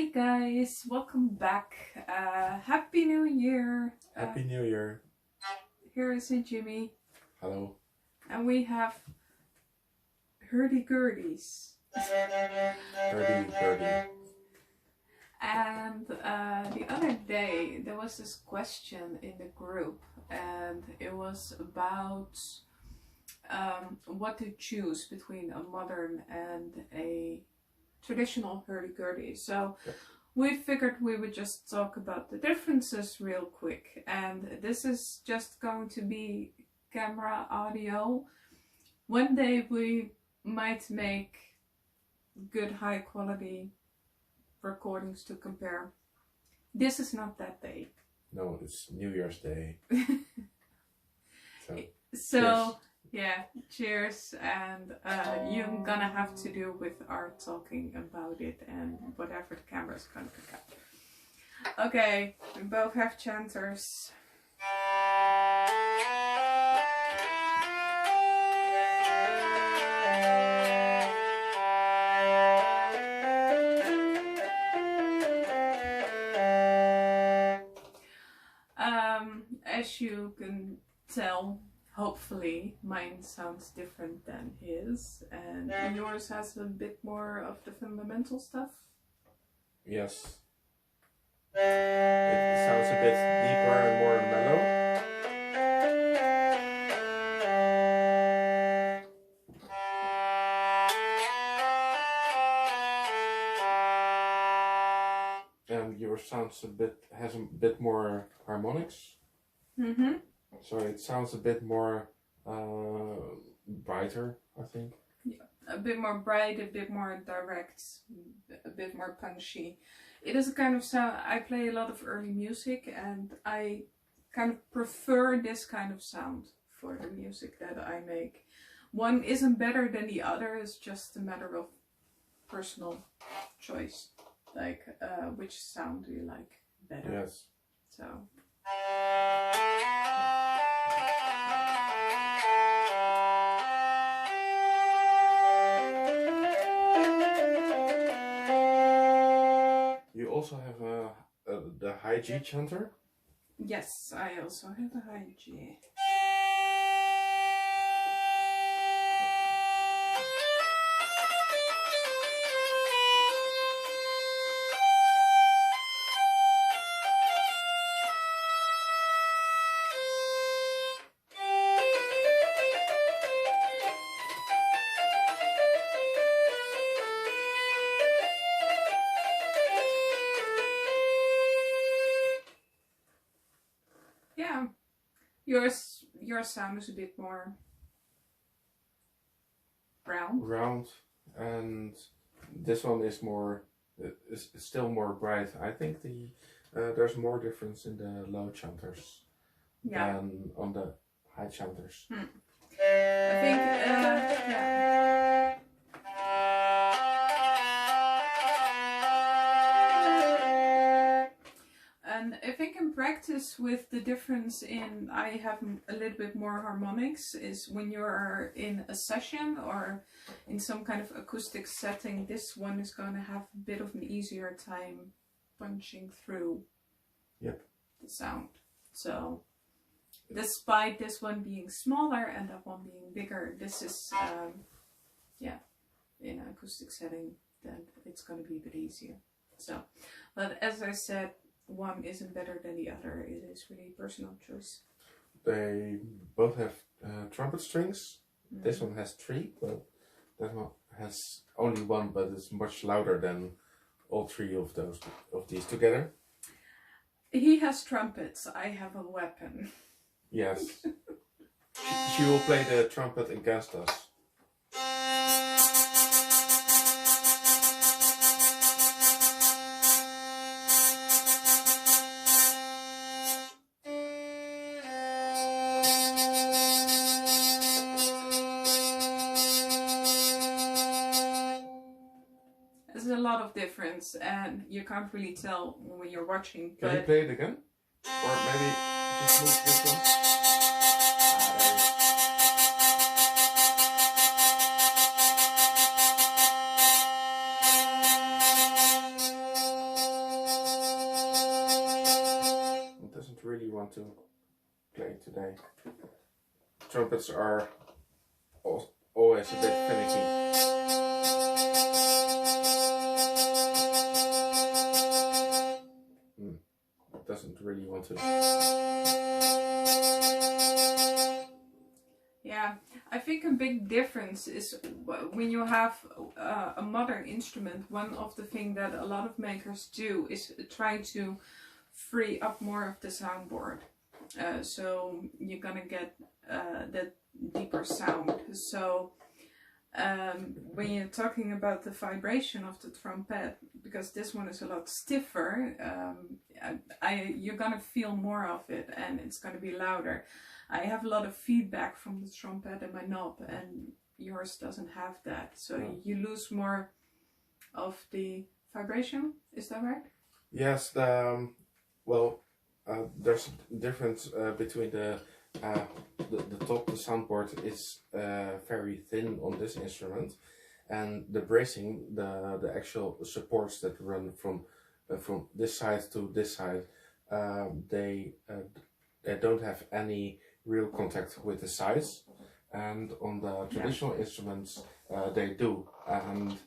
Hi guys, welcome back. Happy New Year. Happy New Year. Here is Jimmy. Hello. And we have hurdy-gurdies. Hurdy. And the other day there was this question in the group, and it was about what to choose between a modern and a traditional hurdy-gurdy. So we figured we would just talk about the differences real quick, and this is just going to be camera audio. One day we might make good high quality recordings to compare. This is not that day. No, it's New Year's Day. So yeah, cheers, and you're gonna have to do with our talking about it and whatever the camera's gonna pick up. Okay, we both have chanters. As you can tell, hopefully mine sounds different than his, and yours has a bit more of the fundamental stuff. Yes. It sounds a bit deeper and more mellow. And yours has a bit more harmonics. Mm-hmm. So it sounds a bit more brighter, I think. Yeah, a bit more bright, a bit more direct, a bit more punchy. It is a kind of sound. I play a lot of early music, and I kind of prefer this kind of sound for the music that I make. One isn't better than the other, it's just a matter of personal choice. Like, which sound do you like better? Yes. So. You also have the high G chanter? Yes, I also have a high G. Yeah, your sound is a bit more round. Round, and this one is more, is still more bright. I think there's more difference in the low chanters than on the high chanters. I think, yeah. And I think in practice with the difference in, I have a little bit more harmonics, is when you're in a session or in some kind of acoustic setting, this one is going to have a bit of an easier time punching through the sound. So despite this one being smaller and that one being bigger, this is, in an acoustic setting, then it's going to be a bit easier. So, but as I said, one isn't better than the other. It is really personal choice. They both have trumpet strings. This one has 3, but that one has only 1, but it's much louder than all 3 of these together. He has trumpets. I have a weapon. Yes. She will play the trumpet against us. There's a lot of difference, and you can't really tell when you're watching. Can you play it again? Or maybe just move this one? doesn't really want to play today. Trumpets are always a bit finicky. Doesn't really want to. Yeah, I think a big difference is when you have a modern instrument. One of the things that a lot of makers do is try to free up more of the soundboard, so you're gonna get that deeper sound. So when you're talking about the vibration of the trumpet, because this one is a lot stiffer, you're gonna feel more of it, and it's gonna be louder. I have a lot of feedback from the trumpet and my knob, and yours doesn't have that, so you lose more of the vibration. Is that right? Yes. There's a difference between the top. The soundboard is very thin on this instrument, and the bracing, the actual supports that run from this side to this side, they don't have any real contact with the sides, and on the traditional instruments they do, and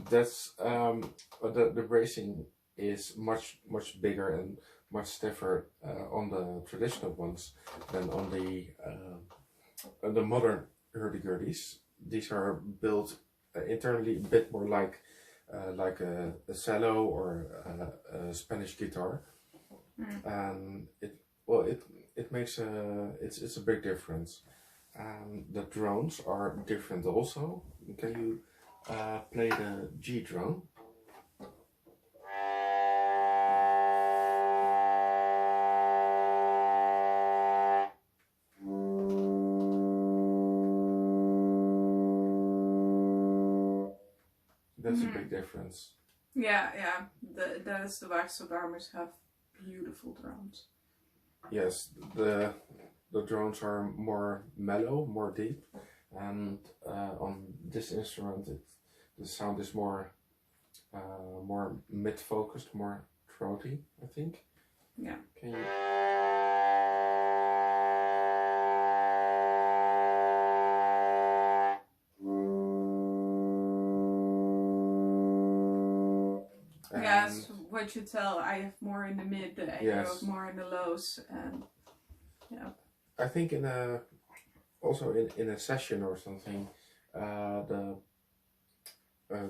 that's the bracing is much bigger and much stiffer on the traditional ones than on the modern hurdy-gurdies. These are built internally a bit more like a cello or a Spanish guitar, and it makes it's a big difference. The drones are different also. Can you play the G drone? That's a big difference. Yeah. The Waxeldarmers have beautiful drones. Yes, the drones are more mellow, more deep, and on this instrument, the sound is more mid-focused, more throaty, I think. Yeah. Can you? Yes, what you tell, I have more in the mid, and you have more in the lows, and yeah. I think also in a session or something,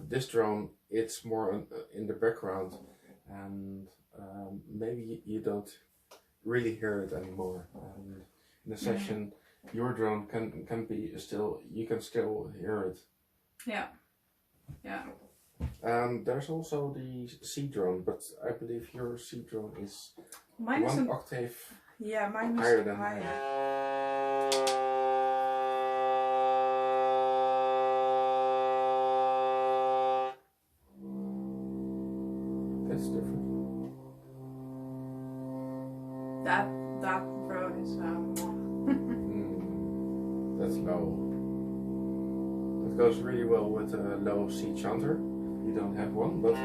this drone, it's more in the background, and maybe you don't really hear it anymore. And in a session, your drone can be still, you can still hear it. Yeah. There's also the C drone, but I believe your C drone is mine one octave mine higher than higher. mine. That's different. That road is that's low. That goes really well with a low C chanter. You don't have one, but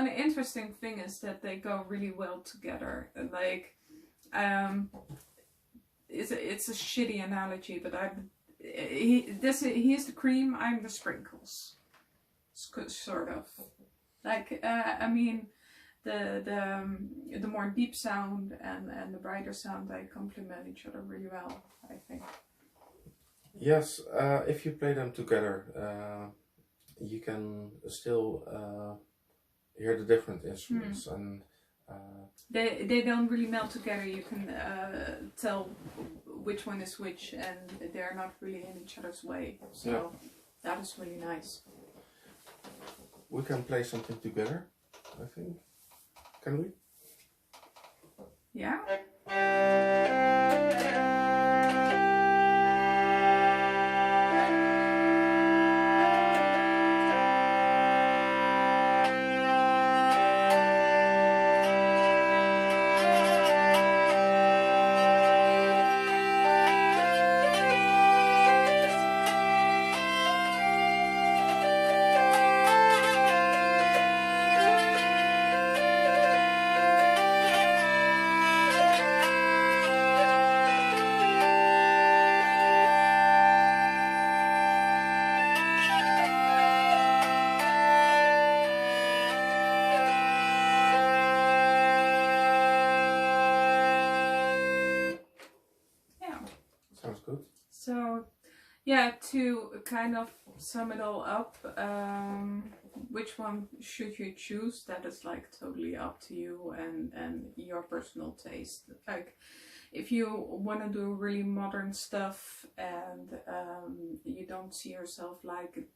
the interesting thing is that they go really well together. Like, it's a shitty analogy, but he's the cream, I'm the sprinkles, sort of. Like, I mean, the more deep sound and the brighter sound, they complement each other really well, I think. yes, if you play them together, you can still hear the different instruments, and they don't really melt together. You can tell which one is which, and they're not really in each other's way. So that is really nice. We can play something together, I think. Can we? Yeah. So yeah, to kind of sum it all up, which one should you choose? That is like totally up to you and your personal taste. Like, if you want to do really modern stuff and you don't see yourself like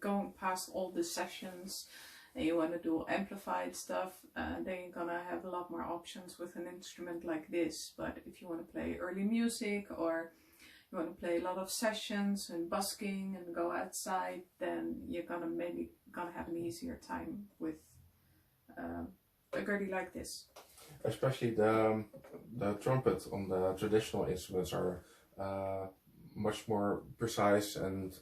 going past all the sessions, and you want to do amplified stuff, then you're gonna have a lot more options with an instrument like this. But if you want to play early music, or you want to play a lot of sessions and busking and go outside, then you're gonna have an easier time with a gurdy like this. Especially the trumpet on the traditional instruments are much more precise and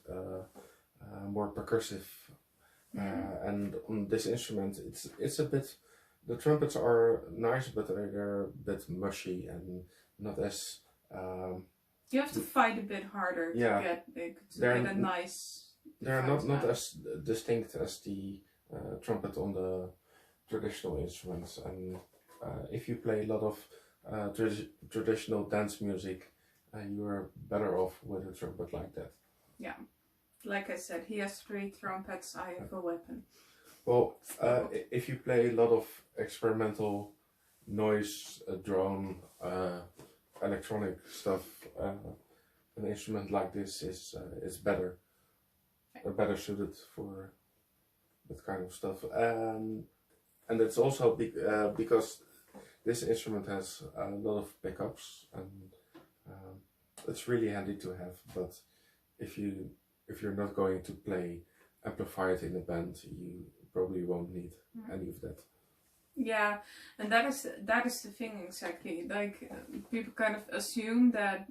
more percussive. And on this instrument, it's a bit. The trumpets are nice, but they're a bit mushy and not as. You have to fight a bit harder to get a nice. They're not as distinct as the trumpet on the traditional instruments, and if you play a lot of traditional dance music, you are better off with a trumpet like that. Yeah, like I said, he has 3 trumpets. I have a weapon. Well, if you play a lot of experimental noise, drone, electronic stuff, an instrument like this is better suited for that kind of stuff. And it's also because this instrument has a lot of pickups, and it's really handy to have. But if you're not going to play amplified in a band, you probably won't need any of that. Yeah, and that is the thing exactly. Like, people kind of assume that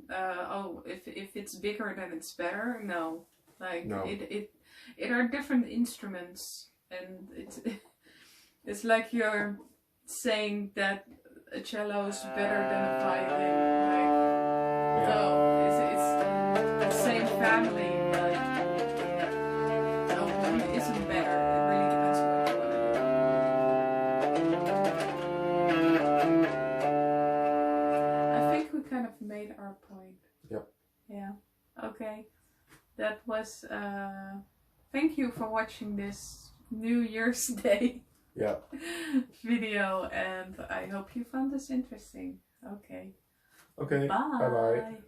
if it's bigger then it's better. No, like No. It are different instruments, and it's like you're saying that a cello is better than a violin. Like, no, it's the same family. Isn't better. It really depends on what you want to do. I think we kind of made our point. Yep. Yeah. Okay. That was. Thank you for watching this New Year's Day video, and I hope you found this interesting. Okay. Okay. Bye bye.